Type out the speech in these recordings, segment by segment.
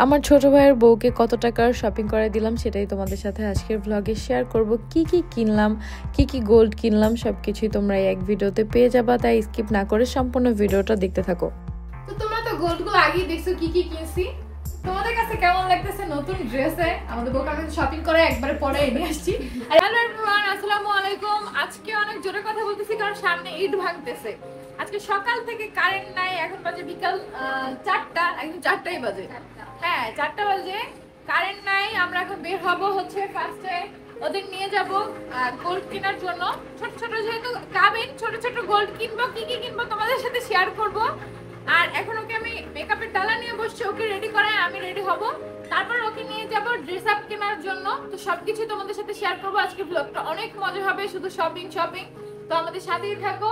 আমার ছোট ভাইয়ের বউকে কত টাকার শপিং করে দিলাম সেটাই তোমাদের সাথে আজকের ব্লগে শেয়ার করব। কি কি কিনলাম, কি কি গোল্ড কিনলাম সবকিছুই তোমরা এক ভিডিওতে পেয়ে যাবা, তাই স্কিপ না করে সম্পূর্ণ ভিডিওটা দেখতে থাকো। তো তোমরা তো গোল্ডগুলো আগেই দেখছো কি কি কিনছি। তোমাদের কাছে কেমন লাগতেছে নতুন ড্রেসে আমাদের বউকে আমি শপিং করে একবারে পরে নিয়ে আসছি। হ্যালো এভরিওয়ান, আসসালামু আলাইকুম। আজকে অনেক জোরে কথা বলতেছি কারণ সামনে ঈদ ভাঙতেছে। আজকে সকাল থেকে কারেন্ট নাই, এখন বাজে বিকাল 4টা, একদম 4টাই বাজে। হ্যাঁ 4টা বাজে, কারেন্ট নাই। আমরা এখন বের হব হচ্ছে ফার্স্টে ওদের নিয়ে যাব গোল্ড কেনার জন্য। ছোট ছোট যেহেতু কাবিন, ছোট ছোট গোল্ড কিনবো, কি কি কিনবো তোমাদের সাথে শেয়ার করব। আর এখন ওকে আমি মেকআপের ডালা নিয়ে বসছি, ওকে রেডি করে আমি রেডি হব, তারপর ওকে নিয়ে যাব ড্রেস আপ কেনার জন্য। তো সবকিছু তোমাদের সাথে শেয়ার করবো। আজকে ব্লগটা অনেক মজা হবে, শুধু শপিং শপিং। তো আমাদের সাথেই থাকো,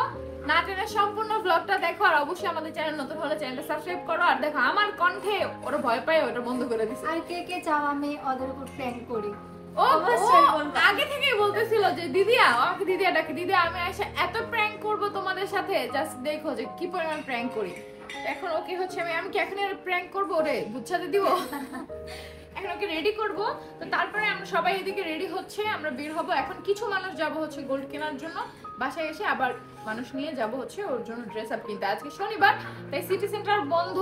না টেনে সম্পূর্ণ ব্লগটা দেখো। আর অবশ্যই আমাদের চ্যানেল নতুন হলে চ্যানেলটা সাবস্ক্রাইব করো। আর দেখো আমার কণ্ঠে ওরা ভয় পায়, ওটা বন্ধ করে দিছে। আর কে কে চাও আমি ওদের উপর প্র্যাঙ্ক করি? ও আগে থেকেই বলতেছিল যে দিদিয়া, আমাকে দিদিয়া ডাকে, দিদিয়া আমি এসে এত প্র্যাঙ্ক করব তোমাদের সাথে, জাস্ট দেখো যে কি পরিমাণ প্র্যাঙ্ক করি। এখন ওকে হচ্ছে আমি কি এখন প্র্যাঙ্ক করব, ওরে বুঝাতে দিব। এখন ওকে রেডি করব, তো তারপরে আমরা সবাই এদিকে রেডি হচ্ছে, আমরা বের হব। এখন কিছু মানুষ যাব হচ্ছে গোল্ড কেনার জন্য, বাসায় এসে আবার মানুষ নিয়ে যাব হচ্ছে ওর জন্য ড্রেস আপ কিনতে। আজকে শনিবার, তাই সিটি সেন্টার বন্ধ,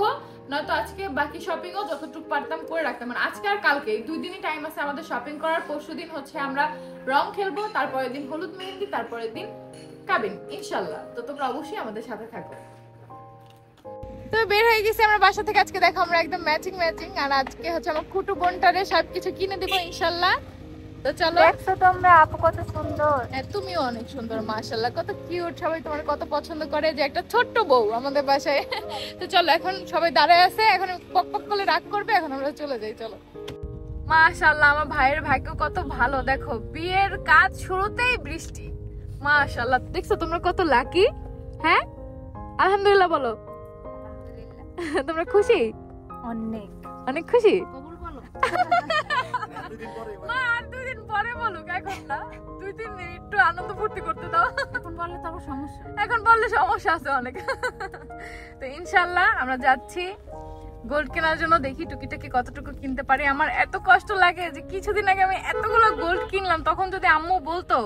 নয়তো আজকে বাকি শপিংও যতটুকু পারতাম করে রাখতাম। মানে আজকে আর কালকে এই 2 দিনই টাইম আছে আমাদের শপিং করার। পরশুদিন হচ্ছে আমরা রং খেলবো, তারপরের দিন হলুদ মেহেন্দি, তারপরের দিন কাবিন ইনশাল্লাহ। তো তোমরা অবশ্যই আমাদের সাথে থাকো। তো বের হয়ে গেছি আমরা বাসা থেকে। আজকে দেখো আমরা একদম ম্যাচিং ম্যাচিং। আর আজকে হচ্ছে আমার কুটু বোনটারে সবকিছু কিনে দিব ইনশাল্লাহ। তো চলো। দেখছো তোমরা আপু কত সুন্দর? হ্যাঁ তুমিও অনেক সুন্দর, মাশাআল্লাহ, কত কিউট। সবাই তোমার কত পছন্দ করে যে একটা ছোট্ট বউ আমাদের বাসায়। তো চলো, এখন সবাই দাঁড়ায় আছে, এখন পক পক করে রাগ করবে, এখন আমরা চলে যাই। চলো। মাশাআল্লাহ, আমার ভাইয়ের ভাগ্য কত ভালো। দেখো বিয়ের কাজ শুরুতেই বৃষ্টি। মাশাআল্লাহ, দেখছো তোমরা কত লাকি। হ্যাঁ আলহামদুলিল্লাহ বলো। তোমরা খুশি? অনেক অনেক খুশি। কবুল বলো। মা আর 2 দিন পরে বলুক, এখন না, 2-3 দিন একটু আনন্দ ফুর্তি করতে দাও। এখন বললে তো আবার সমস্যা। এখন বললে সমস্যা আছে অনেক। তো ইনশাআল্লাহ আমরা যাচ্ছি গোল্ড কেনার জন্য। দেখি টুকিটাকি কতটুকু কিনতে পারি। আমার এত কষ্ট লাগে যে কিছুদিন আগে আমি এতগুলো গোল্ড কিনলাম, তখন যদি আম্মু বলতো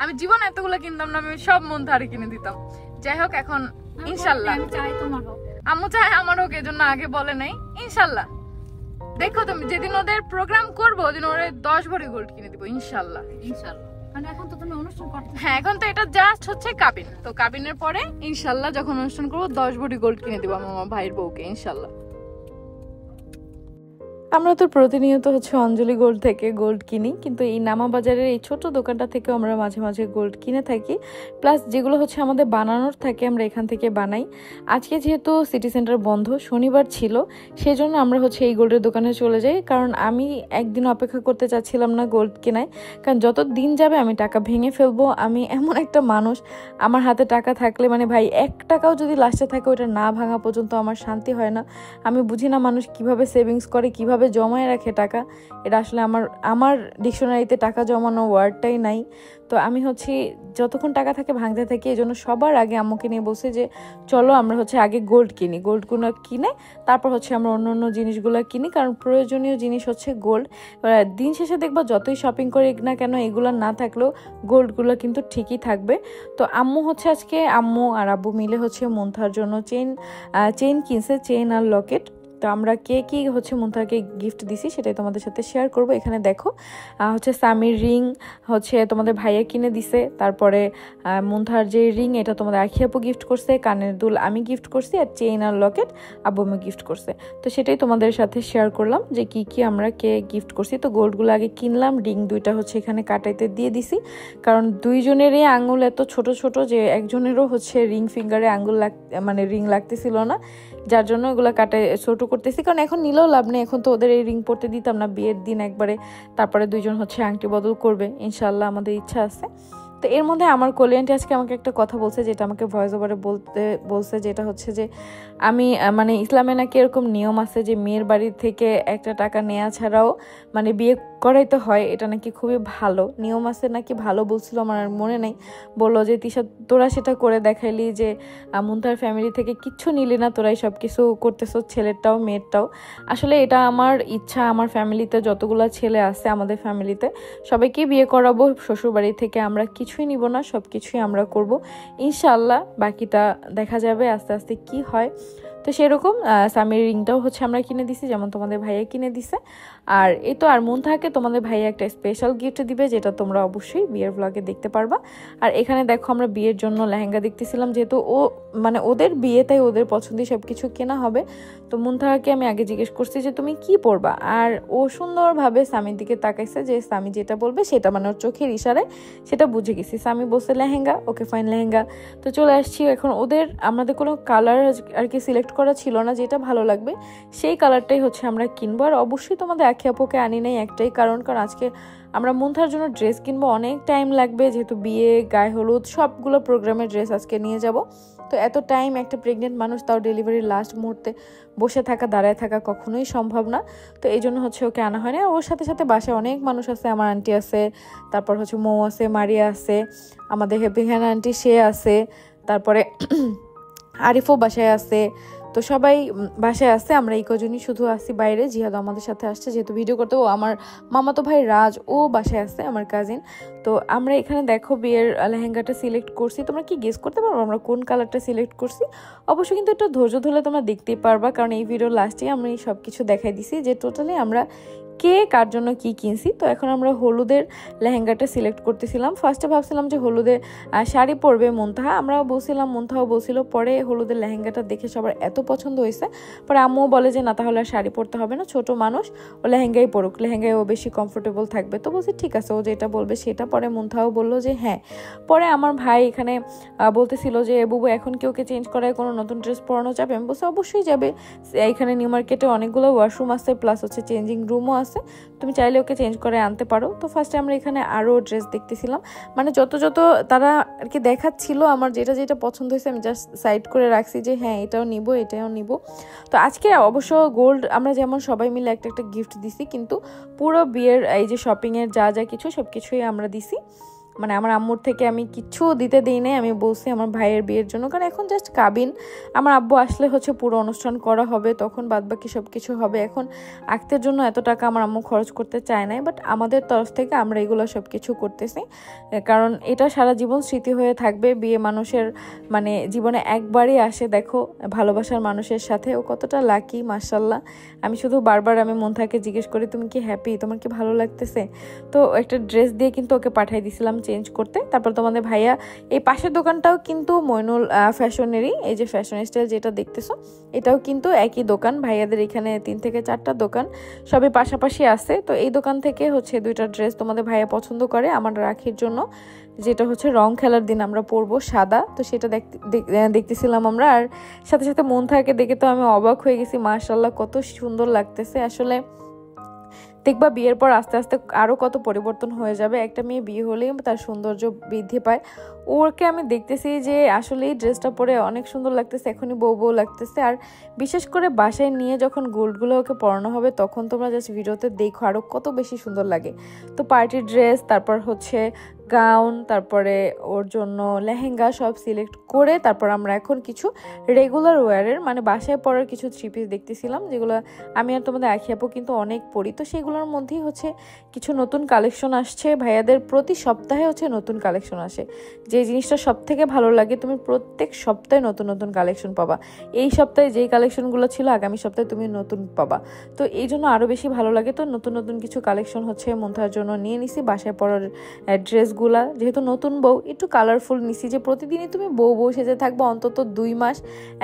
আমি জীবন এতগুলো কিনতাম না, আমি সব মন ধারে কিনে দিতাম। যাই হোক, এখন ইনশাআল্লাহ আমি চাই তোমার হোক, আম্মু চায় আমার হোক, এজন্য আগে বলে নাই। ইনশাআল্লাহ দেখো তুমি, যেদিন ওদের প্রোগ্রাম করবো ওদিন ওরে 10 ভরি গোল্ড কিনে দিব ইনশাআল্লাহ। ইনশাআল্লাহ। মানে এখন তো তুমি অনুষ্ঠান করতে। হ্যাঁ এখন তো এটা জাস্ট হচ্ছে কাবিন, তো কাবিনের পরে ইনশাআল্লাহ যখন অনুষ্ঠান করবো 10 ভরি গোল্ড কিনে দিব আমার ভাইয়ের বউকে ইনশাআল্লাহ। আমরা তো প্রতিনিয়ত হচ্ছে অঞ্জলি গোল্ড থেকে গোল্ড কিনি, কিন্তু এই নামা বাজারের এই ছোট দোকানটা থেকে আমরা মাঝে মাঝে গোল্ড কিনে থাকি। প্লাস যেগুলো হচ্ছে আমাদের বানানোর থাকে আমরা এখান থেকে বানাই। আজকে যেহেতু সিটি সেন্টার বন্ধ, শনিবার ছিল, সেজন্য আমরা হচ্ছে এই গোল্ডের দোকানে চলে যাই। কারণ আমি একদিন অপেক্ষা করতে চাচ্ছিলাম না গোল্ড কেনায়, কারণ যত দিন যাবে আমি টাকা ভেঙে ফেলবো। আমি এমন একটা মানুষ, আমার হাতে টাকা থাকলে মানে ভাই 1 টাকাও যদি লাস্টে থাকে ওটা না ভাঙা পর্যন্ত আমার শান্তি হয় না। আমি বুঝি না মানুষ কিভাবে সেভিংস করে, কিভাবে জমায় রাখে টাকা। এটা আসলে আমার ডিকশনারিতে টাকা জমানো ওয়ার্ডটাই নাই। তো আমি হচ্ছে যতক্ষণ টাকা থাকে ভাঙতে থাকি। এই জন্য সবার আগে আম্মুকে নিয়ে বলছি যে চলো আমরা হচ্ছে আগে গোল্ড কিনি, গোল্ডগুলো কিনে তারপর হচ্ছে আমরা অন্য অন্য জিনিসগুলো কিনি, কারণ প্রয়োজনীয় জিনিস হচ্ছে গোল্ড। দিন শেষে দেখবো যতই শপিং করি না কেন এগুলো না থাকলেও গোল্ডগুলো কিন্তু ঠিকই থাকবে। তো আম্মু হচ্ছে আজকে আম্মু আর আব্বু মিলে হচ্ছে মুনথার জন্য চেইন কিনছে, চেইন আর লকেট। তো আমরা কে কি হচ্ছে মুনথাকে গিফট দিছি সেটাই তোমাদের সাথে শেয়ার করব। এখানে দেখো হচ্ছে সামির রিং হচ্ছে তোমাদের ভাইয়া কিনে দিছে, তারপরে মুনথার যে রিং এটা তোমাদের আখি আপু গিফট করছে, কানের দুল আমি গিফট করছি, আর চেইন আর লকেট আব্বু আমি গিফট করছে। তো সেটাই তোমাদের সাথে শেয়ার করলাম যে কি কি আমরা কে গিফট করছি। তো গোল্ডগুলো আগে কিনলাম, রিং 2টা হচ্ছে এখানে কাটাইতে দিয়ে দিছি, কারণ 2 জনেরই আঙুল এত ছোট ছোট যে একজনেরও হচ্ছে রিং ফিঙ্গারে আঙুল মানে রিং লাগতেছিল না, যার জন্য ওগুলো কাটে ছোট করতেছি। কারণ এখন নিলেও লাভ নেই, এখন তো ওদের এই রিং পরতে দিতাম না, বিয়ের দিন একবারে। তারপরে 2 জন হচ্ছে আংটি বদল করবে ইনশাল্লাহ, আমাদের ইচ্ছা আছে। তো এর মধ্যে আমার কোলিয়ানটি আজকে আমাকে একটা কথা বলছে, যেটা আমাকে ভয়েস ওভারে বলছে, যেটা হচ্ছে যে আমি মানে ইসলামে নাকি এরকম নিয়ম আছে যে মেয়ের বাড়ি থেকে একটা টাকা নেওয়া ছাড়াও মানে বিয়ে করাইতে হয়, এটা নাকি খুবই ভালো নিয়ম আছে নাকি, ভালো বলছিল, আমার আর মনে নেই। বললো যে তিশা তোরা সেটা করে দেখাইলি, যে মুনতাহার ফ্যামিলি থেকে কিচ্ছু নিলি না, তোরাই সব কিছু করতেছো, ছেলেরটাও মেয়েরটাও। আসলে এটা আমার ইচ্ছা, আমার ফ্যামিলিতে যতগুলো ছেলে আছে আমাদের ফ্যামিলিতে সবাইকেই বিয়ে করাবো, শ্বশুরবাড়ি থেকে আমরা কিছুই নিব না, সব কিছুই আমরা করব ইনশাআল্লাহ। বাকিটা দেখা যাবে আস্তে আস্তে কি হয়। তো সেরকম স্বামীর রিংটাও হচ্ছে আমরা কিনে দিছি, যেমন তোমাদের ভাইয়া কিনে দিছে। আর এই তো, আর মুনতাহাকে তোমাদের ভাইয়া একটা স্পেশাল গিফট দিবে, যেটা তোমরা অবশ্যই বিয়ের ব্লগে দেখতে পারবা। আর এখানে দেখো আমরা বিয়ের জন্য লেহেঙ্গা দেখতেছিলাম, যেহেতু ও মানে ওদের বিয়ে, তাই ওদের পছন্দই সব কিছু কেনা হবে। তো মুনতাহাকে আমি আগে জিজ্ঞেস করছি যে তুমি কি পরবা, আর ও সুন্দরভাবে স্বামীর দিকে তাকাইছে, যে স্বামী যেটা বলবে সেটা, মানে ওর চোখের ইশারায় সেটা বুঝে গেছি। স্বামী বলছে লেহেঙ্গা, ওকে ফাইন লেহেঙ্গা। তো চলে আসছি এখন। আমাদের কোনো কালার আর কি সিলেক্ট করা ছিল না, যেটা ভালো লাগবে সেই কালারটাই হচ্ছে আমরা কিনবো। আর অবশ্যই তোমাদের আখি আপুকে আনি নাই একটাই কারণ আজকে আমরা মুনতাহার জন্য ড্রেস কিনবো, অনেক টাইম লাগবে, যেহেতু বিয়ে, গায়ে হলুদ, সবগুলো প্রোগ্রামের ড্রেস আজকে নিয়ে যাব। তো এত টাইম একটা প্রেগনেন্ট মানুষ, তাও ডেলিভারির লাস্ট মুহূর্তে বসে থাকা, দাঁড়ায় থাকা কখনোই সম্ভব না। তো এই জন্য হচ্ছে ওকে আনা হয় না। ওর সাথে সাথে বাসায় অনেক মানুষ আছে, আমার আন্টি আছে, তারপর হচ্ছে মৌ আছে, মারিয়া আছে, আমাদের হেপিখান আন্টি সে আছে, তারপরে আরিফও বাসায় আছে। তো সবাই বাসায় আসছে, আমরা এই কজনই শুধু আসছি বাইরে। জিহাদ আমাদের সাথে আসছে যেহেতু ভিডিও করতে। ও আমার মামাতো ভাই রাজ, ও বাসায় আসছে, আমার কাজিন। তো আমরা এখানে দেখো বিয়ের লেহেঙ্গাটা সিলেক্ট করছি। তোমরা কি গেস করতে পারবো আমরা কোন কালারটা সিলেক্ট করছি? অবশ্যই কিন্তু একটু ধৈর্য ধরলে তোমরা দেখতেই পারবা, কারণ এই ভিডিওর লাস্টে আমি সব কিছু দেখাই দিছি যে টোটালি আমরা কে কার জন্য কি কিনছি। তো এখন আমরা হলুদের লেহেঙ্গাটা সিলেক্ট করতেছিলাম। ফার্স্টে ভাবছিলাম যে হলুদে শাড়ি পরবে মুনতাহা, আমরাও বলছিলাম, মুনতাহাও বলছিল। পরে হলুদের লেহেঙ্গাটা দেখে সবার এত পছন্দ হয়েছে, পরে আম্মুও বলে যে না, তাহলে আর শাড়ি পরতে হবে না, ছোট মানুষ, ও লেহেঙ্গাই পরুক, লেহেঙ্গায় ও বেশি কমফোর্টেবল থাকবে। তো বলছি ঠিক আছে, ও যেটা বলবে সেটা। পরে মুনতাহাও বললো যে হ্যাঁ। পরে আমার ভাই এখানে বলতেছিল যে বুবু এখন কি ওকে চেঞ্জ করায় কোনো নতুন ড্রেস পরানো যাবে? আমি বলছি অবশ্যই যাবে, এখানে নিউ মার্কেটে অনেকগুলো ওয়াশরুম আছে, প্লাস হচ্ছে চেঞ্জিং রুমও আছে, তুমি চাইলে ওকে চেঞ্জ করে আনতে পারো। তো ফার্স্টে আমরা এখানে আরও ড্রেস দেখতেছিলাম, মানে যত তারা আর কি দেখাচ্ছিল, আমার যেটা যেটা পছন্দ হয়েছে আমি জাস্ট সাইড করে রাখছি যে হ্যাঁ এটাও নিব, এটাও নিব। তো আজকে অবশ্য গোল্ড আমরা যেমন সবাই মিলে একটা একটা গিফট দিছি, কিন্তু পুরো বিয়ের এই যে শপিংয়ের যা যা কিছু সব কিছুই আমরা দিছি। মানে আমার আম্মুর থেকে আমি কিচ্ছু দিতে দিই নাই, আমি বলছি আমার ভাইয়ের বিয়ের জন্য, কারণ এখন জাস্ট কাবিন। আমার আব্বু আসলে হচ্ছে পুরো অনুষ্ঠান করা হবে, তখন বাদবাকি সব কিছু হবে। এখন আঁকতের জন্য এত টাকা আমার আম্মু খরচ করতে চায় নাই, বাট আমাদের তরফ থেকে আমরা এগুলো সব কিছু করতেছি, কারণ এটা সারা জীবন স্মৃতি হয়ে থাকবে। বিয়ে মানুষের মানে জীবনে একবারই আসে, দেখো ভালোবাসার মানুষের সাথে, ও কতটা লাকি মাশাল্লাহ। আমি শুধু বারবার আমি মুনতাহাকে জিজ্ঞেস করি তুমি কি হ্যাপি, তোমার কি ভালো লাগতেছে? তো একটা ড্রেস দিয়ে কিন্তু ওকে পাঠিয়ে দিয়েছিলাম চেঞ্জ করতে। তারপর তোমাদের ভাইয়া, এই পাশের দোকানটাও কিন্তু মইনুল ফ্যাশনেরই, এই যে ফ্যাশন স্টাইল যেটা দেখতেছো এটাও কিন্তু একই দোকান। ভাইয়াদের এখানে 3 থেকে 4টা দোকান, সবই পাশাপাশি আছে। তো এই দোকান থেকে হচ্ছে 2টা ড্রেস তোমাদের ভাইয়া পছন্দ করে আমার রাখির জন্য, যেটা হচ্ছে রং খেলার দিন আমরা পরবো সাদা। তো সেটা দেখতেছিলাম আমরা। আর সাথে সাথে মুনতাহাকে দেখে তো আমি অবাক হয়ে গেছি, মাশাআল্লাহ কত সুন্দর লাগতেছে। আসলে দেখবা বিয়ের পর আস্তে আস্তে আরও কত পরিবর্তন হয়ে যাবে। একটা মেয়ে বিয়ে হলেই তার সৌন্দর্য বৃদ্ধি পায়। ওকে আমি দেখতেছি যে আসলে এই ড্রেসটা পরে অনেক সুন্দর লাগতেছে, এখনই বউ বউ লাগতেছে। আর বিশেষ করে বাসায় নিয়ে যখন গোল্ডগুলো ওকে পরানো হবে, তখন তোমরা জাস্ট ভিডিওতে দেখো আরও কত বেশি সুন্দর লাগে। তো পার্টি ড্রেস, তারপর হচ্ছে গাউন, তারপরে ওর জন্য লেহেঙ্গা সব সিলেক্ট করে তারপর আমরা এখন কিছু রেগুলার ওয়্যারের মানে বাসায় পরার কিছু 3 পিস দেখতেছিলাম, যেগুলো আমি আর তোমাদের আখি আপু কিন্তু অনেক পরি। তো সেগুলোর মধ্যেই হচ্ছে কিছু নতুন কালেকশন আসছে। ভাইয়াদের প্রতি সপ্তাহে হচ্ছে নতুন কালেকশন আসে। যে জিনিসটা সব থেকে ভালো লাগে, তুমি প্রত্যেক সপ্তাহে নতুন নতুন কালেকশন পাবা। এই সপ্তাহে যেই কালেকশনগুলো ছিল আগামী সপ্তাহে তুমি নতুন পাবা। তো এই জন্য আরও বেশি ভালো লাগে। তো নতুন নতুন কিছু কালেকশন হচ্ছে মুনতাহার জন্য নিয়ে নিছি। বাসায় পরার ড্রেসগুলা যেহেতু নতুন বউ, একটু কালারফুল নিছি, যে প্রতিদিনই তুমি বউ বউ সেজে থাকবা, অন্তত 2 মাস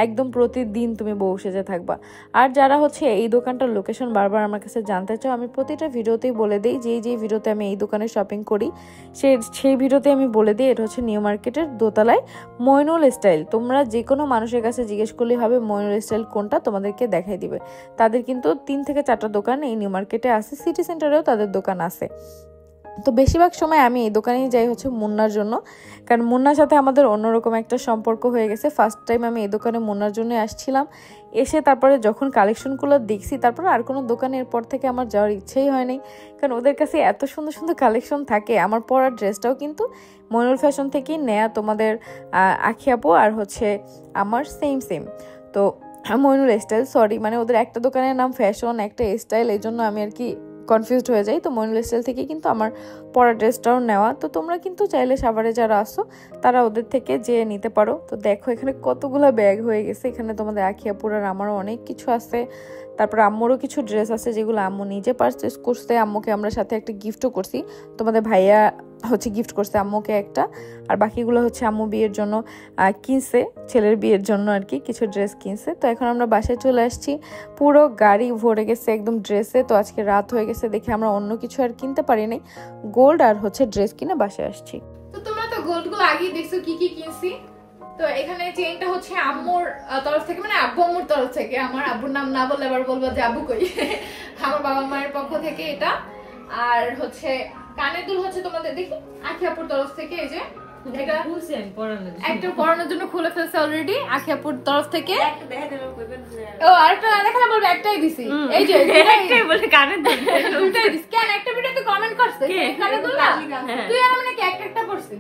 একদম প্রতিদিন তুমি বউ সেজে থাকবা। আর যারা হচ্ছে এই দোকানটার লোকেশন বারবার আমার কাছে জানতে চাও, আমি প্রতিটা ভিডিওতেই বলে দিই, যেই ভিডিওতে আমি এই দোকানে শপিং করি সেই ভিডিওতে আমি বলে দিই এটা হচ্ছে নিউ মার্কেটের দোতলায় মইনুল স্টাইল। তোমরা যে কোনো মানুষের কাছে জিজ্ঞেস করলেই হবে মইনুল স্টাইল কোনটা, তোমাদেরকে দেখাই দিবে। তাদের কিন্তু 3 থেকে 4টা দোকান এই নিউ মার্কেটে আছে, সিটি সেন্টারেও তাদের দোকান আছে। তো বেশিরভাগ সময় আমি এই দোকানেই যাই হচ্ছে মুন্নার জন্য, কারণ মুন্নার সাথে আমাদের অন্যরকম একটা সম্পর্ক হয়ে গেছে। ফার্স্ট টাইম আমি এই দোকানে মুন্নার জন্য আসছিলাম, এসে তারপরে যখন কালেকশনগুলো দেখছি তারপরে আর কোনো দোকানের পর থেকে আমার যাওয়ার ইচ্ছেই হয়নি, কারণ ওদের কাছে এত সুন্দর সুন্দর কালেকশন থাকে। আমার পরার ড্রেসটাও কিন্তু মইনুল ফ্যাশন থেকেই নেয়া, তোমাদের আখি আপু আর হচ্ছে আমার সেম। তো মইনুল স্টাইল, সরি মানে ওদের একটা দোকানের নাম ফ্যাশন একটা স্টাইল, এই জন্য আমি আর কি কনফিউজড হয়ে যাই। তো মইনুল স্টাইল থেকে কিন্তু আমার পরা ড্রেসটাও নেওয়া। তো তোমরা কিন্তু চাইলে সাভারে যারা আসো তারা ওদের থেকে যেয়ে নিতে পারো। তো দেখো এখানে কতগুলো ব্যাগ হয়ে গেছে, এখানে তোমাদের আখি আপুর আর আমারও অনেক কিছু আছে। তারপর আম্মুরও কিছু ড্রেস আছে যেগুলো আম্মু নিজে পারচেস করছে, আম্মুকে আমরা সাথে একটা গিফটও করছি। তোমাদের ভাইয়া হচ্ছে গিফট করছে আম্মুকে একটা, আর বাকিগুলো হচ্ছে আম্মু বিয়ের জন্য কিনছে, ছেলের বিয়ের জন্য আর কি কিছু ড্রেস কিনছে। তো এখন আমরা বাসায় চলে আসছি, পুরো গাড়ি ভরে গেছে একদম ড্রেসে। তো আজকে রাত হয়ে গেছে দেখে আমরা অন্য কিছু আর কিনতে পারি নাই, গোল্ড আর হচ্ছে ড্রেস কিনে বাসায় আসছি। তো তোমরা তো গোল্ডগুলো আগেই দেখছো কি কি কিনছি। তো এখানে চেইনটা হচ্ছে আম্মুর তরফ থেকে, মানে আব্বু আম্মুর তরফ থেকে, আমার আব্বুর নাম না বললে আবার বলবো যে আব্বু কই, আমার বাবা মায়ের পক্ষ থেকে এটা। আর হচ্ছে কানের দুল হচ্ছে তোমাদের দেখি আখি আপুর তরফ থেকে, এই যে এটা একটা পরানোর জন্য খুলে ফেলছে অলরেডি আখি আপুর তরফ থেকে। ও আরেকটা দেখালে বলবে একটাই দিছি, এই যে একটাই বলে কানের দুল দুটাই দিছি। কেন একটা ভিডিওতে কমেন্ট করছে কানের দুল না, তুই আর আমি নাকি একটা করছিস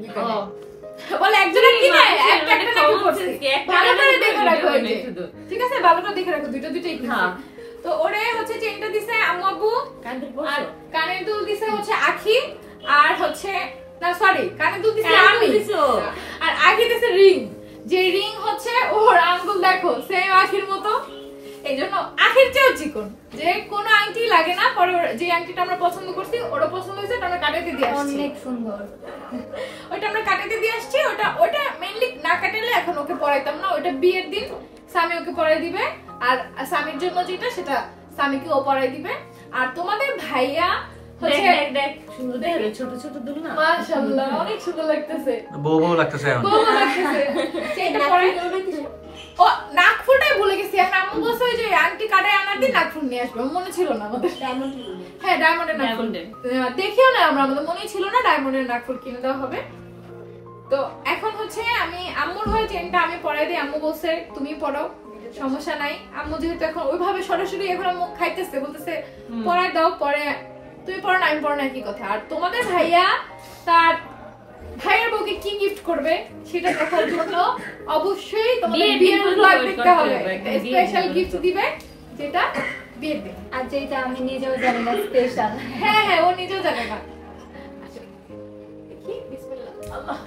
বলে একজনের কিনে একটা নাকি করছিস, ভালো করে দেখে রাখো, ঠিক আছে ভালো করে দেখে রাখো, দুইটাই কিনছি। তো ওরে হচ্ছে চেইনটা দিছে আম্মু আব্বু, আর কানের দুল দিছে হচ্ছে আখি, আর হচ্ছে না সরি কানের দুল দিছে আমি, আর আখি দিছে রিং, যে রিং হচ্ছে ওর আঙ্গুল দেখো সেম আখির মতো, এই জন্য আখির চেয়েও চিকন, যে কোনো আংটি লাগে না। পরে যে আংটিটা আমরা পছন্দ করছি ওটা পছন্দ হয়েছে, ওটা আমরা কাটাতে দিয়ে আসছি, অনেক সুন্দর, ওটা আমরা কাটাতে দিয়ে আসছি। ওটা মেইনলি না কাটালে এখন ওকে পরাইতাম না, ওটা বিয়ের দিন স্বামী ওকে পরাই দিবে, আর স্বামীর জন্য যেটা সেটা স্বামীকে ও পরাই দিবে। আর তোমাদের ভাইয়া হচ্ছে দেখ সুন্দর দেখে ছোট ছোট দুল না, মাশাআল্লাহ অনেক সুন্দর লাগতেছে, বউ লাগতেছে সেটা পরাই ও নাকফুলটাই ভুলে গেছি। এখন আম্মু বলছে যে আন্টি কাটায় আনার দিন নাকফুল নিয়ে আসবে, মনে ছিল না আমাদের। হ্যাঁ ডায়মন্ডের নাকফুল দেখিও না আমরা, আমাদের মনেই ছিল না ডায়মন্ডের নাকফুল কিনে দেওয়া হবে। তো এখন হচ্ছে আমি আম্মুর হয়ে চেনটা আমি পরাই দিই, আম্মু বলছে তুমি পরাও সমস্যা নাই। আম্মু যেহেতু এখন ওইভাবে সরাসরি এখন আম্মু খাইতেছে, বলতেছে পরাই দাও, পরে তুমি পড়ো না আমি পড়ো না কি কথা। আর তোমাদের ভাইয়া তার ভাইয়ের বউকে কি গিফট করবে সেটা দেখার জন্য অবশ্যই তোমাদের বিয়ের ব্লগ দেখতে হবে, স্পেশাল গিফট দিবে যেটা বিয়ের দিন, আর যেটা আমি নিজেও জানি না স্পেশাল। হ্যাঁ ও নিজেও জানে না। দেখি বিসমিল্লাহ, আল্লাহ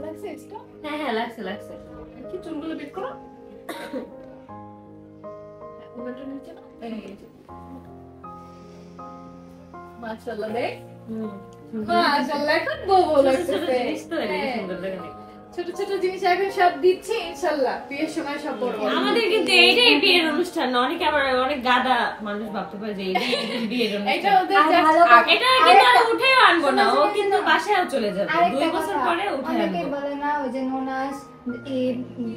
লাগছে এটা? হ্যাঁ লাগছে। কি চুলগুলো বের করো, মাশাআল্লাহ দেখ, মাশাআল্লাহ এখন বউ লাগতেছে। ছোট ছোট জিনিস এখন সব দিচ্ছি ইনশাআল্লাহ বিয়ের সময় সব বড় বড়। আমাদের কিন্তু এইটাই বিয়ের অনুষ্ঠান, অনেকে আবার অনেক গাদা মানুষ ভাবতে পারে যে এইটাই বিয়ের অনুষ্ঠান। এটা ওদের এটা কিন্তু উঠে আনবো না, ও কিন্তু বাসায়ও চলে যাবে 2 বছর পরে উঠে আনবো। অনেকে বলে না ওই যে নোনাস এই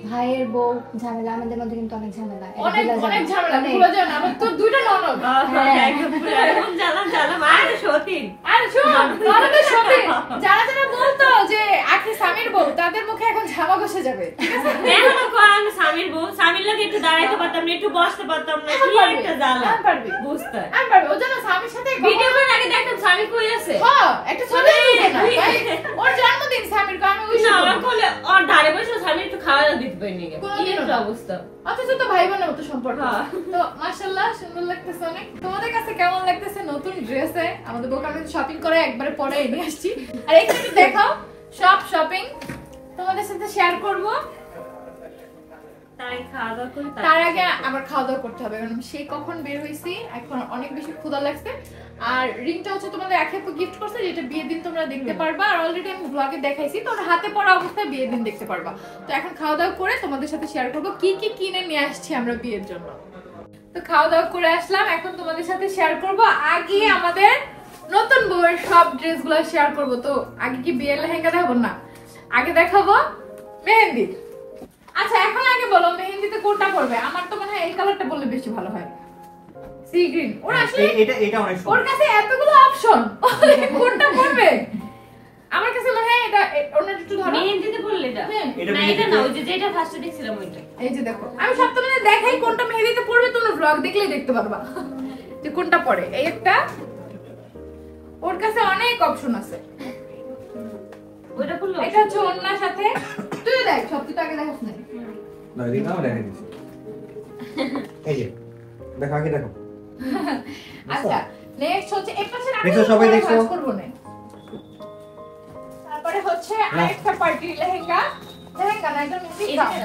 ভাইয়ের বউ ঝামেলা, আমাদের মধ্যে কিন্তু অনেক ঝামেলা, অনেক ঝামেলা ভুলে যাও না, আমার তো দুইটা ননদ। হ্যাঁ একদম এরকম জ্বালা মায়ের সতীন, আর শোন ননদের সতীন যারা যারা বলতো যে আখি স্বামীর বউ, তাদের মুখে এখন ঝামা বসে যাবে, ঠিক আছে? এখনো কোন স্বামীর বউ, স্বামীর লাগে একটু দাঁড়াইতে পারতাম না, একটু বসতে পারতাম না, কি একটা জ্বালা। আমি পারবি বুঝতে, আমি পারবি। ও জানো স্বামীর সাথে ভিডিও করে আগে দেখতাম স্বামী কই আছে, হ্যাঁ একটা ছবি তুলে না ভাই, ওর জন্মদিন স্বামীর কারণ ওই না আমার কোলে ওর ধারে বসে স্বামী একটু খাওয়া দিতে পারিনি, কি একটা অবস্থা। অথচ তো ভাই বোনের মতো সম্পর্ক। তো মাশাআল্লাহ সুন্দর লাগতেছে অনেক। তোমাদের কাছে কেমন লাগতেছে নতুন ড্রেসে? আমাদের বোকার মধ্যে শপিং করে একবারে পরে নিয়ে আসছি, আর এখানে একটু দেখাও সব শপিং তোমাদের সাথে শেয়ার করব। তার আগে আবার খাওয়া দাওয়া করতে হবে, কারণ সেই কখন বের হইছি, এখন অনেক বেশি ক্ষুধা লাগছে। আর রিংটা হচ্ছে তোমাদের এক হাতে গিফট করছে, যেটা বিয়ের দিন তোমরা দেখতে পারবা, আর অলরেডি আমি ব্লগে দেখাইছি, তোমরা হাতে পড়া অবস্থায় বিয়ের দিন দেখতে পারবা। তো এখন খাওয়া দাওয়া করে তোমাদের সাথে শেয়ার করব কি কি কিনে নিয়ে আসছি আমরা বিয়ের জন্য। তো খাওয়া দাওয়া করে আসলাম, এখন তোমাদের সাথে শেয়ার করব আগে আমাদের নতুন বউয়ের সব ড্রেসগুলো শেয়ার করব। তো আগে কি বিয়ের লেহেঙ্গা দেখাবো না, আগে দেখাবো মেহেন্দি। আচ্ছা এখন আগে বলো মেহেন্দিতে কোনটা পরবে? আমার তো মনে হয় এই কালারটা বললে বেশি ভালো হয়। Sea green. ওর আসলে এটা অনেক সুন্দর। ওর কাছে এতগুলো অপশন। কোনটা পরবে? আমার কাছে মনে হয় এটা ওনার একটু ধরো। মেহেন্দিতে পরলে এটা। এটা না এটা না, ওই যে যেটা ফার্স্টে দেখছিলাম ওইটা। এই যে দেখো আমি সবসময় দেখাই কোনটা মেহেদিতে পরবে, তোমরা ব্লগ দেখলেই দেখতে পারবা যে কোনটা পরে। এই একটা ওর কাছে অনেক অপশন আছে। ওইটা পরলে এটা হচ্ছে ওন্নার সাথে। তুই দেখ সব তুই তো আগে দেখাস না। না এদিকে নাও দেখা দিচ্ছি। এই যে দেখো আগে দেখো। আচ্ছা নেক্সট হচ্ছে এই পাশে আমি দেখো, সবাই দেখো। করব না। তারপরে হচ্ছে আরেকটা পার্টি লেহেঙ্গা। লেহেঙ্গা না এটা মিষ্টি এটা কাপ।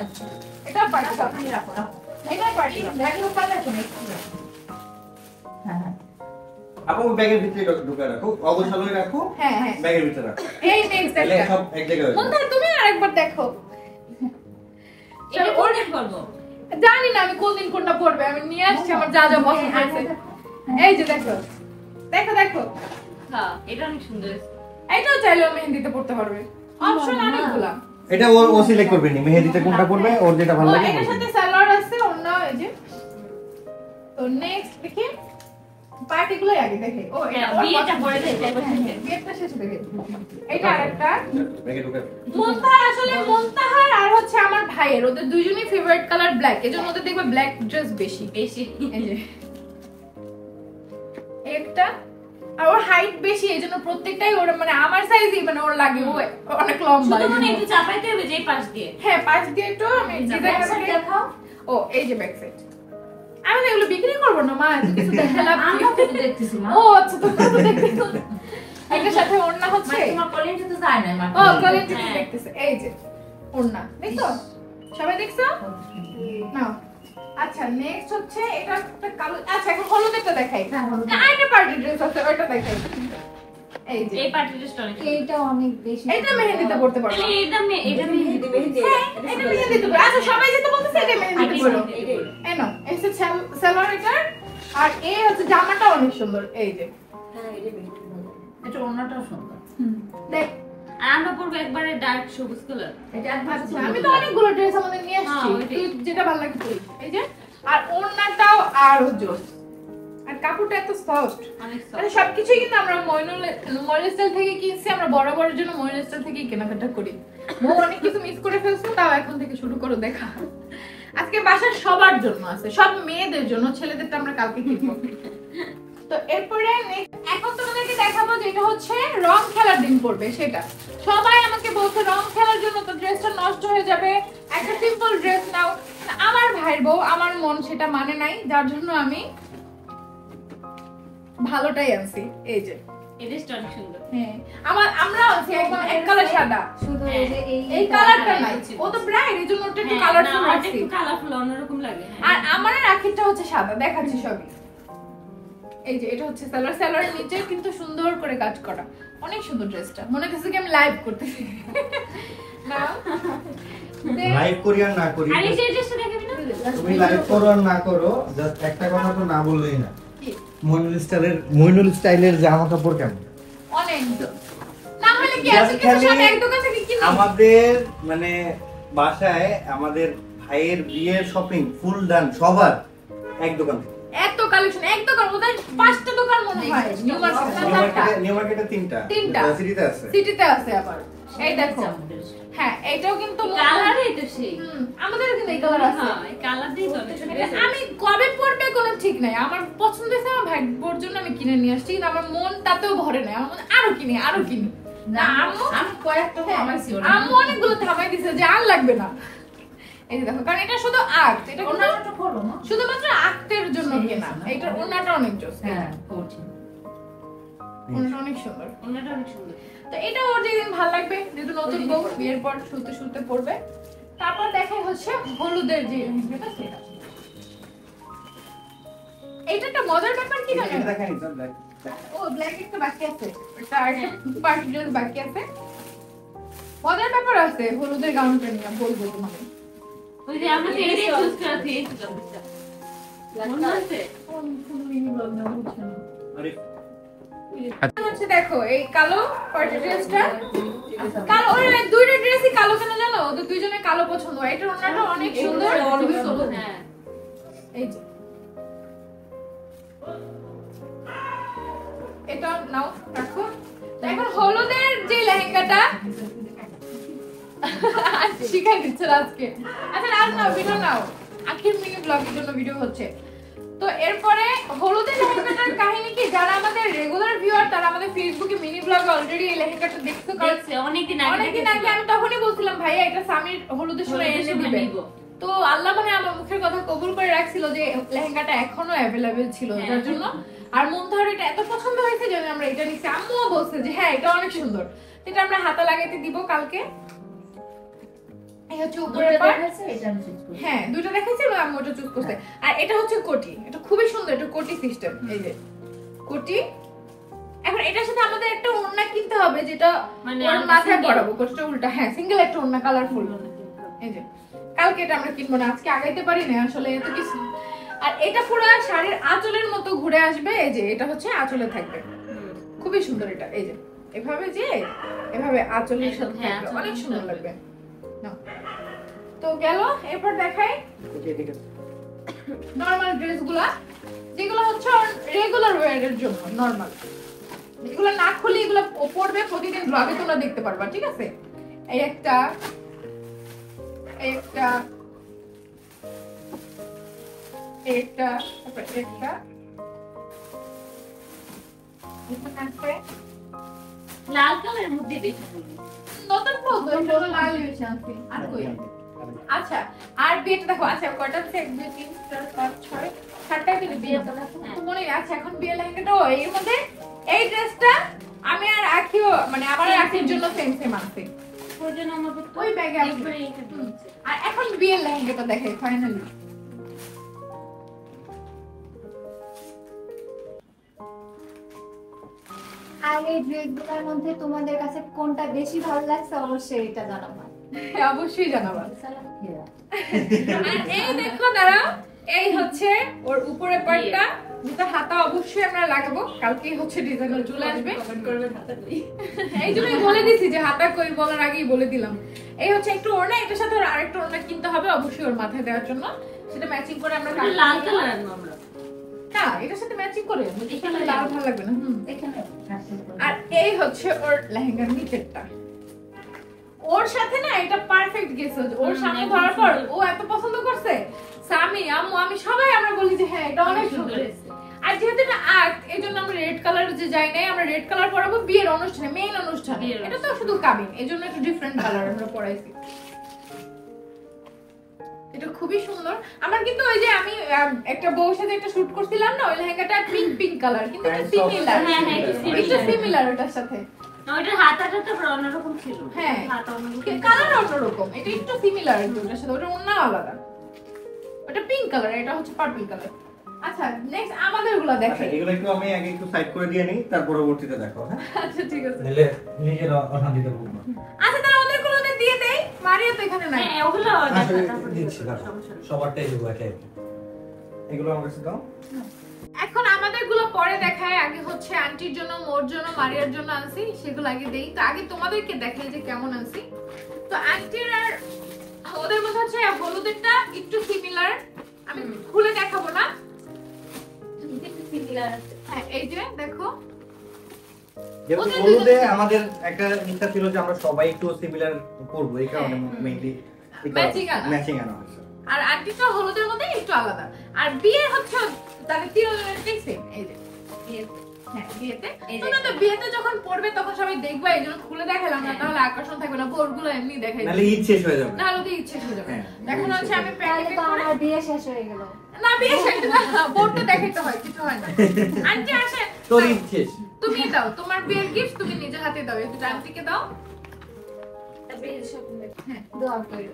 এটা পার্টি কাপ রাখো রাখো। এটা পার্টি কাপ। দেখো কালার কোন হ্যাঁ আপু ব্যাগের ভিতরে ঢুকে রাখো, অগোছালো রাখো। হ্যাঁ হ্যাঁ ব্যাগের ভিতরে রাখো। এই নেক্সট তাহলে একটা সব এক জায়গায় হয়ে যাবে। মন্দার তুমি আরেকবার দেখো। এটা কোনটা পরবো? জানি না আমি কোনদিন কোনটা পরবে, আমি নিয়ে আসছি আমার যা যা পছন্দ হয়েছে। এই যে দেখো দেখো দেখো হ্যাঁ এটা অনেক সুন্দর। এইটাও চাইলেও মেহেন্দিতে পড়তে পারবে, অপশন অনেকগুলা। এটা ও সিলেক্ট করবে নি মেহেদিতে কোনটা করবে, ওর যেটা ভালো লাগে এটার সাথে সালোয়ার আছে অন্য। এই যে তো নেক্সট দেখি পার্টিগুলো আগে দেখে। ও এটা বিয়েটা পরে দেখতে বিয়েটা শেষে দেখে। এটা আরেকটা ব্যাগে ঢুকে। মুনতাহার, আসলে মুনতাহার আর হচ্ছে আমার ভাইয়ের, ওদের দুইজনই ফেভারিট কালার ব্ল্যাক, এজন্য ওদের দেখবে ব্ল্যাক ড্রেস বেশি। এই যে একটা আর ওর হাইট বেশি, এজন্য প্রত্যেকটাই ওর মানে আমার সাইজই মানে ওর লাগে, ও অনেক লম্বা। শুধু মনে একটু চাপাইতে হবে যেই পাশ দিয়ে। হ্যাঁ পাশ দিয়ে একটু আমি ব্যাক সাইড দেখাও। ও এই যে ব্যাক সাইড। আমি তো এগুলো বিক্রি করবো না মা, এত কিছু দেখালাম। আমরা তো দেখতেছি মা। ও আচ্ছা তো কত দেখতেছো। এটার সাথে ওড়না হচ্ছে। তোমার কলিং তো যায় না মা। ও কলিং টিভি দেখতেছে। এই যে ওড়না দেখছো, সবাই দেখছো নাও। আচ্ছা নেক্সট হচ্ছে এটা একটা কালো। আচ্ছা এখন হলুদেরটা দেখাই। আরেকটা পার্টি ড্রেস আছে, ওইটা দেখাই। এই যে এই পার্টি ড্রেসটা অনেক। এইটা অনেক বেশি। এটা মেহেন্দিতে পড়তে পারবে। তাহলে এটা মেহেন্দি হ্যাঁ, এটা মেহেন্দিতে পড়বে। আচ্ছা সবাই যেটা বলতেছে এটা মেহেন্দিতে পড়বে। এই নাও, এই হচ্ছে সালোয়ার এটার, আর এই হচ্ছে জামাটা অনেক সুন্দর। এই যে এটা ওন্নাটাও সুন্দর। দেখ আর আমরা পরবো একবারে ডার্ক সবুজ কালার। এটা আচ্ছা আমি তো অনেকগুলো ড্রেস আমাদের নিয়ে আসছি, হ্যাঁ, ওইটাই। তুই যেটা ভালো লাগে তুই। এই যে আর ওড়নাটাও আরো জোস, আর কাপড়টা এত সফট। অনেক মানে সবকিছুই কিন্তু আমরা মইনুল স্টাইল থেকে কিনছি, আমরা বরাবরের জন্য মইনুল স্টাইল থেকেই কেনাকাটা করি। ও অনেক কিছু মিস করে ফেলছো, তাও এখন থেকে শুরু করো দেখা। আজকে বাসার সবার জন্য আছে, সব মেয়েদের জন্য, ছেলেদেরটা আমরা কালকে কিনবো। তো এরপরে এখন তোমাদেরকে দেখাবো যেটা হচ্ছে রং খেলার দিন পড়বে সেটা। সবাই আমাকে বলছে রং খেলার জন্য তো ড্রেসটা নষ্ট হয়ে যাবে, একটা সিম্পল ড্রেস নাও। আমার ভাইয়ের বউ, আমার মন সেটা মানে নাই, যার জন্য আমি ভালোটাই আনছি। এই যে এই ড্রেসটা অনেক সুন্দর। হ্যাঁ আমরা আনছি একদম এক কালার সাদা, শুধু হ্যাঁ। এই যে এই কালারটা নাই, ও তো ব্রাইড, এই জন্য ওটা একটু কালারফুল কালারফুল রাখছি। একটু কালারফুল অন্যরকম লাগে। আর আমার রাখিটা হচ্ছে সাদা, দেখাচ্ছি সবই। এই যে এটা হচ্ছে সালোয়ার, সালোয়ারের নিচে কিন্তু সুন্দর করে কাজ করা, অনেক সুন্দর ড্রেসটা। মনে হচ্ছে কি আমি লাইভ করতেছি না। লাইভ করি আর না করি, আর এই যে ড্রেসটা দেখাবি না? তুমি লাইভ করো আর না করো, জাস্ট একটা কথা তো না বললেই না। কি? মইনুল স্টাইলের জামা কাপড় কেমন? অনেক না হলে কি আছে কিছু সব এক দোকান থেকে কিনি। আমাদের মানে বাসায় আমাদের ভাইয়ের বিয়ের শপিং ফুল ডান সবার এক দোকান থেকে। এত কালেকশন এক দোকান, ওদের 5টা দোকান মনে হয় নিউ মার্কেটে। নিউ মার্কেটে তিনটা সিটিতে আছে। সিটিতে আছে আবার। এই দেখো হ্যাঁ এটাও কিন্তু কালারই তো সেই। আমাদের কিন্তু এই কালার আছে। হ্যাঁ এই কালার দিয়ে তো অনেক সুন্দর। আমি কবে পরবে কোনো ঠিক নাই, আমার পছন্দ হয়েছে, আমার ভাগ্যর জন্য আমি কিনে নিয়ে আসছি, কিন্তু আমার মন তাতেও ভরে নাই, আমার মনে আরো কিনি আরো কিনি। না আম্মু আমি কয়েকটা থামাইছি ওরা। আম্মু অনেকগুলো থামাই দিছে যে আর লাগবে না। এই যে দেখো, কারণ এটা শুধু আর্ট, এটা ওন্নাটা পরবো না? শুধুমাত্র আর্টের জন্য কেনা। এটার ওন্নাটা অনেক জোস। হ্যাঁ করছি। ওন্নাটা অনেক সুন্দর। ওন্নাটা অনেক সুন্দর। তো এটা ওর যেদিন ভালো লাগবে, যেহেতু নতুন বউ বিয়ের পর শুতে শুতে পড়বে। তারপর দেখাই হচ্ছে হলুদের যে যেটা সেটা। এইটা একটা মজার ব্যাপার কি জানেন? এটা দেখাই তো ব্ল্যাক। ও ব্ল্যাক একটা বাকি আছে, এটা একটা পার্টি ড্রেস বাকি আছে। মজার ব্যাপার আছে হলুদের গাউনটা নিয়ে বলবো তোমাকে। ওই যে আমরা এটাই চুজ করেছি এই চুজটা। মনে আছে? কোন মিনি ব্লগ না বুঝছো না। আরে হচ্ছে দেখো এই কালো পার্টি ড্রেসটা কালো, ওই দুইটা ড্রেসই কালো কেন জানো? ওদের দুইজনের কালো পছন্দ হয়। এটার ওড়নাটা অনেক সুন্দর। হ্যাঁ এই যে এটা নাও রাখো। এখন হলুদের যে লেহেঙ্গাটা শিখাই দিচ্ছে আজকে। আচ্ছা রাজ নাও, ভিডিও নাও, আখির মিনি ব্লগের জন্য ভিডিও হচ্ছে। তো এরপরে হলুদের লেহেঙ্গাটার কাহিনী কি, যারা আমাদের রেগুলার ভিউয়ার তারা আমাদের ফেসবুকে মিনি ব্লগে অলরেডি এই লেহেঙ্গাটা দেখতে পাচ্ছে। অনেকদিন আগে আমি তখনই বলছিলাম ভাইয়া এটা সামির হলুদের সময় এনে দিবে। তো আল্লাহ মানে আমার মুখের কথা কবুল করে রাখছিল যে লেহেঙ্গাটা এখনো অ্যাভেলেবেল ছিল এটার জন্য। আর মুনতাহার এটা এত পছন্দ হয়েছে যে আমরা এটা নিচ্ছি। আম্মুও বলছে যে হ্যাঁ এটা অনেক সুন্দর। এটা আমরা হাতা লাগাইতে দিব কালকে। এই হচ্ছে উপরের পার্ট। হ্যাঁ দুটো দেখাইছি এবং আম্মু ওটা চুজ করছে। আর এটা হচ্ছে কোটি, এটা খুবই সুন্দর, এটা কোটি সিস্টেম। এই যে কোটি। এখন এটার সাথে আমাদের একটা ওড়না কিনতে হবে যেটা মানে ওর মাথায় পরাবো। কোটিটা উল্টা, হ্যাঁ সিঙ্গেল একটা ওড়না কালারফুল। এই যে কালকে এটা আমরা কিনবো না, আজকে আগাইতে পারি না আসলে এত কিছু। আর এটা পুরো শাড়ির আঁচলের মতো ঘুরে আসবে। এই যে এটা হচ্ছে আঁচলে থাকবে, খুবই সুন্দর এটা। এই যে এভাবে যে এভাবে আঁচলের সাথে থাকবে, অনেক সুন্দর লাগবে। তো গেল, এরপর দেখাই নরমাল ড্রেসগুলা যেগুলো হচ্ছে রেগুলার ওয়্যারের জন্য নরমাল। এগুলো না খুলে এগুলো পরবে প্রতিদিন ব্লগে তোমরা দেখতে পারবা, ঠিক আছে? এই একটা একটা একটা একটা লাল কালারের মধ্যে বেশি নতুন বলবো এটা লাল বেশি আছে। আর কই আচ্ছা আর বিয়েটা দেখো। আচ্ছা কয়টা আছে? 1 2 3 4 5 6 7টা কিন্তু বিয়ে করা তো মনে আছে। এখন বিয়ে লেহেঙ্গাটা এর মধ্যে এই ড্রেসটা আমি আর আখিও মানে আমার আখির জন্য সেম সেম আছে। ওর জন্য আমাদের ওই ব্যাগে আছে। আর এখন বিয়ে লেহেঙ্গাটা দেখাই ফাইনালি। আর এই ড্রেসগুলোর মধ্যে তোমাদের কাছে কোনটা বেশি ভালো লাগছে অবশ্যই এটা জানাবা। অবশ্যই জানাবা। আর এই দেখো দাঁড়াও, এই হচ্ছে ওর উপরে পার্টটা যেটা হাতা অবশ্যই আমরা লাগাবো। কালকেই হচ্ছে ডিজাইন চলে আসবে। এই জন্যই বলে দিছি যে হাতা কই বলার আগেই বলে দিলাম। এই হচ্ছে একটু ওড়না, এটার সাথে ওর আরেকটা ওড়না কিনতে হবে অবশ্যই ওর মাথায় দেওয়ার জন্য। সেটা ম্যাচিং করে আমরা লাল কালার আনবো আমরা। না এটার সাথে ম্যাচিং করে এখানে লাল ভালো লাগবে না। এখানে। আর এই হচ্ছে ওর লেহেঙ্গার নিচেরটা। ওর সাথে না এটা পারফেক্ট গেছে। ওর সামনে ধরার পর ও এত পছন্দ করছে, সামি আম্মু আমি সবাই আমরা বলি যে হ্যাঁ এটা অনেক সুন্দর। আর যেহেতু এটা আর্ট এই জন্য আমরা রেড কালার যে যাই নাই, আমরা রেড কালার পরাবো বিয়ের অনুষ্ঠানে, মেইন অনুষ্ঠানে। এটা তো শুধু কাবিন, এই জন্য একটু ডিফারেন্ট কালার আমরা পরাইছি। এটা খুবই সুন্দর। আমার কিন্তু ওই যে আমি একটা বউর সাথে একটা শুট করছিলাম না, ওই লেহেঙ্গাটা পিঙ্ক পিঙ্ক কালার, কিন্তু এটা সিমিলার। হ্যাঁ হ্যাঁ এটা সিমিলার ওটার সাথে। ওইটার হাতাটা তো অন্যরকম ছিল। হ্যাঁ হাতা অন্যরকম, কালার অন্যরকম। এটা একটু সিমিলার ওটার সাথে, ওটা অন্য আলাদা। ওটা পিঙ্ক কালার, এটা হচ্ছে পার্পল কালার। আচ্ছা নেক্সট আমাদেরগুলো দেখেন। এগুলো একটু আমি আগে একটু সাইড করে দিয়ে নিই, তারপর পরবর্তীতে দেখো। হ্যাঁ আচ্ছা ঠিক আছে। তাহলে নিজের অশান্তিতে ভুগবো। আচ্ছা তাহলে ওদেরগুলো দিয়ে দেই। মারিয়া তো এখানে নাই। হ্যাঁ ওগুলো দিচ্ছি সবারটাই দেবো একে। এগুলো আমার কাছে দাও। এখন আমাদেরগুলো পরে দেখায়। আগে হচ্ছে আন্টির জন্য, মোর জন্য, মারিয়ার জন্য আনছি, সেগুলো আগে দেই। তো আগে তোমাদেরকে দেখাই যে কেমন আনছি। তো আন্টির আর ওদের মধ্যে হচ্ছে হলুদেরটা একটু সিমিলার, আমি খুলে দেখাবো না। হ্যাঁ এই যে দেখো যেহেতু হলুদে আমাদের একটা ইচ্ছা ছিল যে আমরা সবাই একটু সিমিলার করবো, এই কারণে মেইনলি ম্যাচিং আনা হয়েছে। আর আন্টিটা হলুদের মধ্যে একটু আলাদা। আর বিয়ে হচ্ছে তাদের তিনজনের সেম। এই যে হ্যাঁ বিয়েতে তোমরা তো বিয়েতে যখন পড়বে তখন সবাই দেখবে, এই জন্য খুলে দেখালাম না, তাহলে আকর্ষণ থাকবে না। বোরগুলো এমনি দেখাই নাহলে ঈদ শেষ হয়ে যাবে। নাহলে তো ইচ্ছে হয়ে যাবে। এখন হচ্ছে আমি তাহলে তো আমার বিয়ে শেষ হয়ে গেল। না বিয়ে শেষ না, বোরটা দেখাইতে হয়, কিছু হয় না। আন্টি আসে, তোর ঈদ শেষ। তুমি দাও তোমার বিয়ের গিফট, তুমি নিজের হাতে দাও। একটু আন্টিকে দাও। হ্যাঁ দোয়া করি।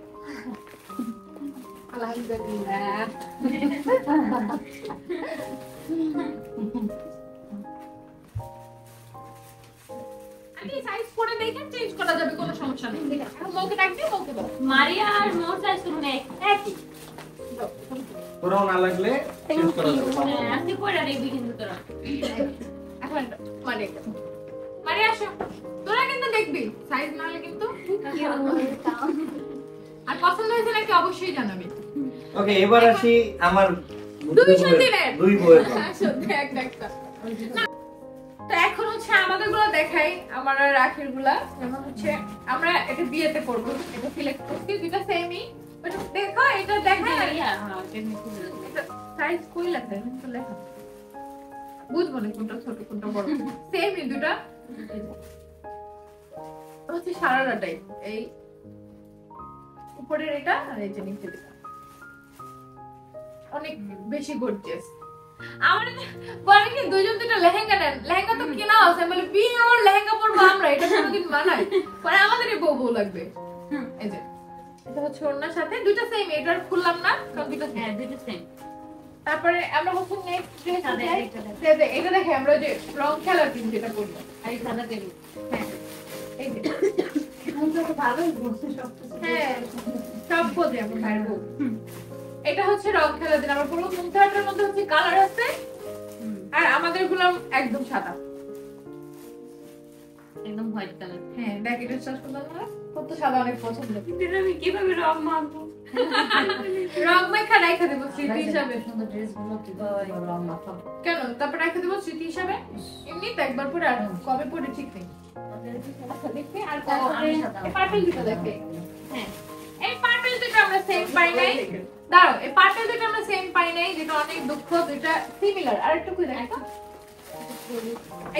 আলহামদুলিল্লাহ। আন্টি সাইজ করে দেখেন, চেঞ্জ করা যাবে, কোনো সমস্যা নেই। এখন মৌকে ডাকবে, মৌকে দাও। মারিয়া আর মোর সাইজ তো মানে একই। তোরাও না লাগলে চেঞ্জ করা যাবে। আজকে পরে দেখবি কিন্তু তোরা। এখন মানে আসো, তোরা কিন্তু দেখবি সাইজ না হলে কিন্তু। আর পছন্দ হয়েছে নাকি অবশ্যই জানাবে। ওকে, এবার আসি আমার দুই বইয়ের একটা। তো এখন হচ্ছে আমাদের গুলো দেখাই, আমার রাখির গুলা। যেমন হচ্ছে আমরা এটা বিয়েতে করবো, এটা সিলেক্ট করছি, দুইটা সেমই। দেখো এটা দেখা সাইজ কই লেখা কিন্তু লেখা বুঝবো না কোনটা ছোট কোনটা বড়, সেমই দুটা হচ্ছে সারাটাই। এই উপরের এটা আর এই যে নিচে অনেক বেশি গর্জিয়াস। আমার বলে কি দুইজন দুটো লেহেঙ্গা নেন, লেহেঙ্গা তো কেনা আছে, বলে বিয়ে আমার লেহেঙ্গা পরবো আমরা, এটা কোনোদিন মানায় পরে আমাদেরই বউ বউ লাগবে। এই যে এটা হচ্ছে ওনার সাথে দুটো সেম, এটার খুললাম না কারণ দুটো হ্যাঁ দুটো সেম। তারপরে আমরা হচ্ছে নেক্সট ড্রেস এটা দেখে আমরা যে রং খেলার দিন যেটা করি আর এই সাদা টেবিল। হ্যাঁ এই যে ভালোই বলছে সব কিছু। হ্যাঁ সব বোঝে আমার ভাইয়ের বউ। এটা হচ্ছে রং খেলার দিন, আমার পুরো মুমতাজটার মধ্যে হচ্ছে কালার আছে আর আমাদের গুলো একদম সাদা, একদম হোয়াইট কালার। হ্যাঁ দেখ এটা চাষ করলাম না কত সাদা, অনেক পছন্দ। কিন্তু আমি কিভাবে রং মাখবো? রং মাখা রাখা দেবো স্মৃতি হিসাবে। সুন্দর ড্রেসগুলো কি রং মাখাবো কেন তারপর রাখা দেবো স্মৃতি হিসাবে, এমনি তো একবার পরে আর কবে পরে ঠিক নেই। দেখতে আর পার্পল দুটো দেখে, হ্যাঁ এই পার্পল দুটো আমরা সেম পাই নাই, দাঁড়াও এই পার্পল দুটো আমরা সেম পাই নাই, যেটা অনেক দুঃখ, দুটা সিমিলার। আর একটু কই দেখো,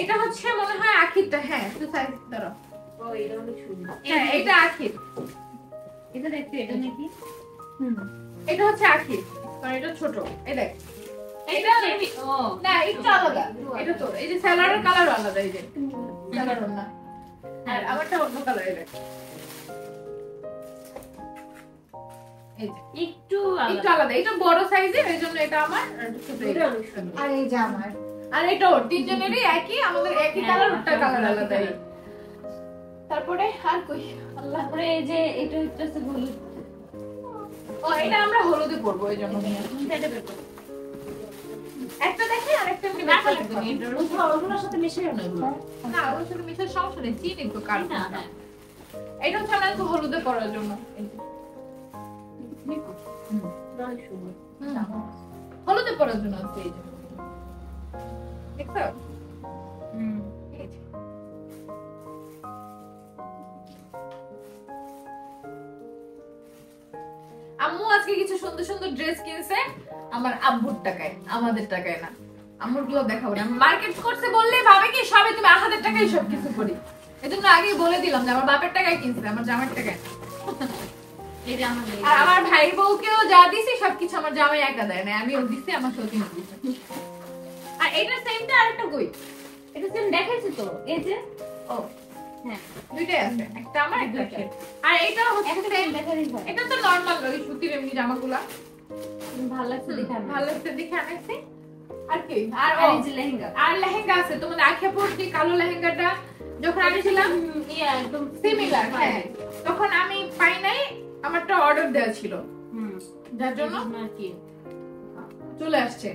এটা হচ্ছে মনে হয় আখিরটা, হ্যাঁ একটু সাইজ দাঁড়াও। ও এটা অনেক সুন্দর। হ্যাঁ এটা আখির, এটা দেখতে এটা নাকি? এটা হচ্ছে আখির কারণ এটা ছোট। এই দেখ এটা ও না একটু আলাদা, এটা তো এই যে স্যালাডের কালার আলাদা, এই যে স্যালাড না আর আমারটা অন্য কালার। এই দেখ এই যে একটু একটু আলাদা, এটা বড় সাইজের এইজন্য এটা আমার, আর ছোট এটা। আর এই যে আমার আর এটা ওর তিনজনেরই একই, আমাদের একই কালার, ওরটা কালার আলাদা। তারপরে আর কই আল্লাহ, তারপরে এই যে এটা হচ্ছে হলুদ। ও এটা আমরা হলুদে পরবো এই জন্য এটা বের করো। একটা দেখে আর একটা এমনি রাখা দেখা লাগবে লাগবে না, ওগুলোর সাথে মিশে না এগুলো। না, ওর সাথে মিশার সমস্যা নেই, চিনি তো কার না, হ্যাঁ। এটা হচ্ছে আমরা তো হলুদে পরার জন্য। অনেক সুন্দর। হলুদে পরার জন্য আছে এই যে দেখছো। এই যে। আম্মু আজকে কিছু সুন্দর সুন্দর ড্রেস কিনছে আমার আব্বুর টাকায়, আমাদের টাকায় না। আম্মুর গুলো দেখাবো না, মার্কেট করছে বললে ভাবে কি সবে তুমি আমাদের টাকায় সব কিছু করি, এজন্য আগেই বলে দিলাম যে আমার বাপের টাকায় কিনছে, আমার জামাইয়ের টাকায়। এটা আমাদের। আর আমার ভাই বউকেও যা দিছি সবকিছু আমার জামাই একা দেয় না, আমিও দিছি, আমার সত্যি দিছি। আর এটা সেমটা আরেকটা কই, এটা সেম দেখাইছি তো, এই যে ও হ্যাঁ দুইটাই আছে, একটা আমার একটা আছে। আর এটা হচ্ছে সেম, এটা তো নরমাল ওই সুতির এমনি জামাগুলা, ভালো লাগছে দেখে আমি। ভালো লাগছে দেখে আনাইছি। আর কি আর আর এই যে লেহেঙ্গা। আর লেহেঙ্গা আছে তোমাদের আখিয়াপুর যে কালো লেহেঙ্গাটা যখন আনিছিলাম ইয়া একদম সিমিলার, হ্যাঁ তখন আমি পাই নাই, আমারটা অর্ডার দেওয়া ছিল যার জন্য নাকি চলে আসছে।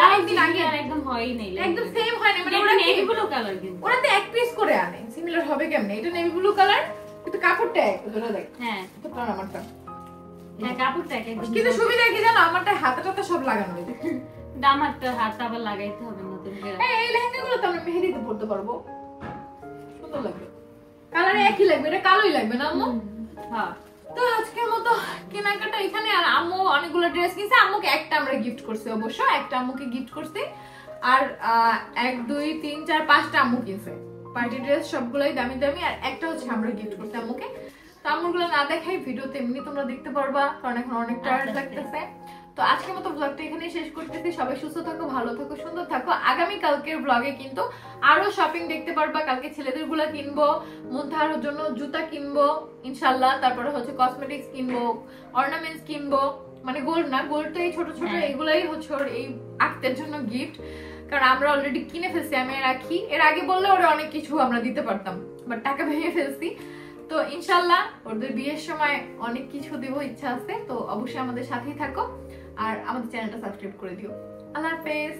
অনেকদিন আগে আর একদম হয়ই নাই, একদম সেম হয় না, মানে এটা ওরা নেভি ব্লু কালার কিন্তু। ওরা তো এক পিস করে আনে, সিমিলার হবে কেমনে? এটা নেভি ব্লু কালার কিন্তু কাপড়টা এক, ওটা দেখ হ্যাঁ তো কারণ আমারটা হ্যাঁ কাপড়টা একদম। কিন্তু সুবিধা কি জানো, আমারটা হাতে টাতে সব লাগানো হয়েছে। দামারটা হাত আবার লাগাইতে হবে নতুন করে। এই লেহেঙ্গাগুলো তো আমরা মেহেদিতে পরতে পারবো, সুন্দর লাগবে, কালারে একই লাগবে, এটা কালোই লাগবে না আম্মু? হ্যাঁ তো আজকের মতো কেনাকাটা এখানে। আর আম্মু অনেকগুলো ড্রেস কিনছে, আম্মুকে একটা আমরা গিফট করছি, অবশ্য একটা আম্মুকে গিফট করছি। আর 1 2 3 4 5টা আম্মু কিনছে পার্টি ড্রেস, সবগুলোই দামি দামি, আর একটা হচ্ছে আমরা গিফট করছি আম্মুকে। তো আম্মুগুলো না দেখাই ভিডিওতে এমনি তোমরা দেখতে পারবা, কারণ এখন অনেক টায়ার্ড লাগতেছে। তো আজকের মতো ব্লগটা এখানেই শেষ করতেছি। সবাই সুস্থ থাকো, ভালো থাকো, সুন্দর থাকো। আগামী কালকের ব্লগে কিন্তু আরো শপিং দেখতে পারবা। কালকে ছেলেদের গুলা কিনবো, মুনতাহার জন্য জুতা কিনবো ইনশাল্লাহ, তারপরে হচ্ছে কসমেটিক্স কিনবো, অর্নামেন্টস কিনবো, মানে গোল্ড না, গোল্ড তো এই ছোট ছোট এগুলাই হচ্ছে ওর এই আক্তের জন্য গিফট, কারণ আমরা অলরেডি কিনে ফেলছি। আমি রাখি এর আগে বললে ওরা অনেক কিছু আমরা দিতে পারতাম, বাট টাকা ভেঙে ফেলছি। তো ইনশাল্লাহ ওদের বিয়ের সময় অনেক কিছু দিব, ইচ্ছা আছে। তো অবশ্যই আমাদের সাথেই থাকো আর আমাদের চ্যানেলটা সাবস্ক্রাইব করে দিও। আল্লাহ হাফেজ।